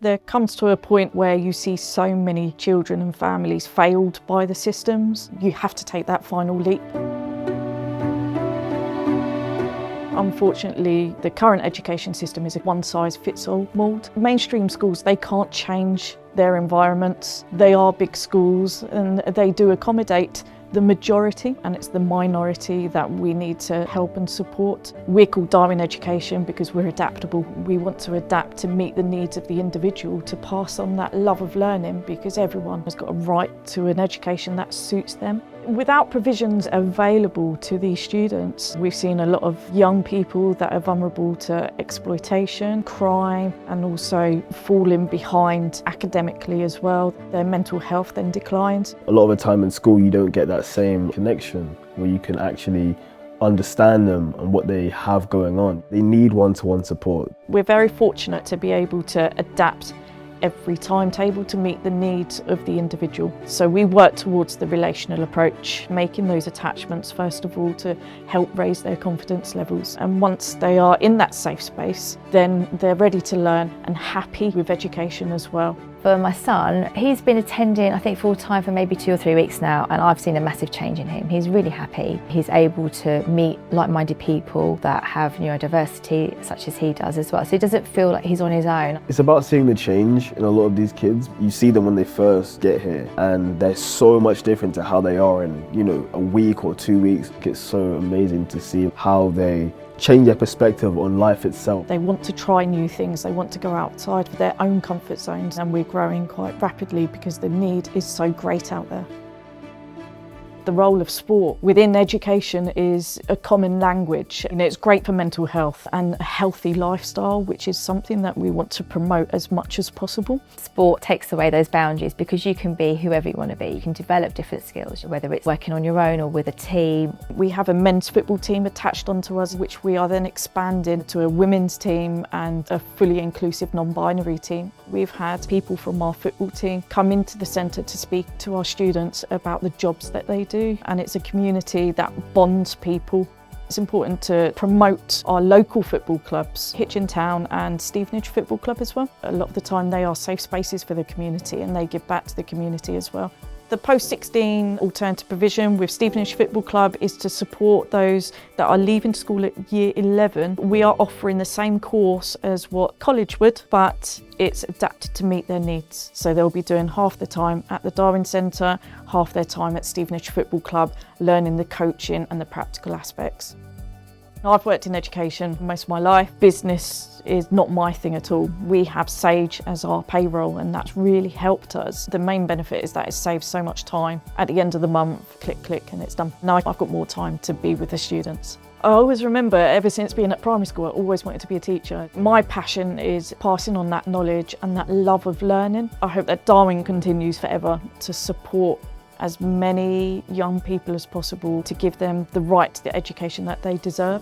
There comes to a point where you see so many children and families failed by the systems. You have to take that final leap. Unfortunately, the current education system is a one-size-fits-all mould. Mainstream schools, they can't change their environments. They are big schools and they do accommodate the majority, and it's the minority that we need to help and support. We're called Darwin Education because we're adaptable. We want to adapt to meet the needs of the individual, to pass on that love of learning, because everyone has got a right to an education that suits them. Without provisions available to these students, we've seen a lot of young people that are vulnerable to exploitation, crime, and also falling behind academically as well. Their mental health then declines. A lot of the time in school you don't get that same connection where you can actually understand them and what they have going on. They need one-to-one support. We're very fortunate to be able to adapt every timetable to meet the needs of the individual. So we work towards the relational approach, making those attachments first of all to help raise their confidence levels. And once they are in that safe space, then they're ready to learn and happy with education as well. For my son, he's been attending, I think, full-time for maybe 2 or 3 weeks now, and I've seen a massive change in him. He's really happy. He's able to meet like-minded people that have neurodiversity, such as he does as well. So he doesn't feel like he's on his own. It's about seeing the change in a lot of these kids. You see them when they first get here, and they're so much different to how they are in, a week or 2 weeks. It's so amazing to see how they change their perspective on life itself. They want to try new things, they want to go outside of their own comfort zones, and we're growing quite rapidly because the need is so great out there. The role of sport within education is a common language. It's great for mental health and a healthy lifestyle, which is something that we want to promote as much as possible. Sport takes away those boundaries because you can be whoever you want to be. You can develop different skills, whether it's working on your own or with a team. We have a men's football team attached onto us, which we are then expanding to a women's team and a fully inclusive non-binary team. We've had people from our football team come into the centre to speak to our students about the jobs that they do, and it's a community that bonds people. It's important to promote our local football clubs, Hitchin Town and Stevenage Football Club as well. A lot of the time they are safe spaces for the community and they give back to the community as well. The post-16 alternative provision with Stevenage Football Club is to support those that are leaving school at year 11. We are offering the same course as what college would, but it's adapted to meet their needs. So they'll be doing half the time at the Darwin Centre, half their time at Stevenage Football Club, learning the coaching and the practical aspects. Now, I've worked in education most of my life. Business is not my thing at all. We have Sage as our payroll, and that's really helped us. The main benefit is that it saves so much time. At the end of the month, click, click, and it's done. Now I've got more time to be with the students. I always remember, ever since being at primary school, I always wanted to be a teacher. My passion is passing on that knowledge and that love of learning. I hope that Darwin continues forever to support as many young people as possible, to give them the right to the education that they deserve.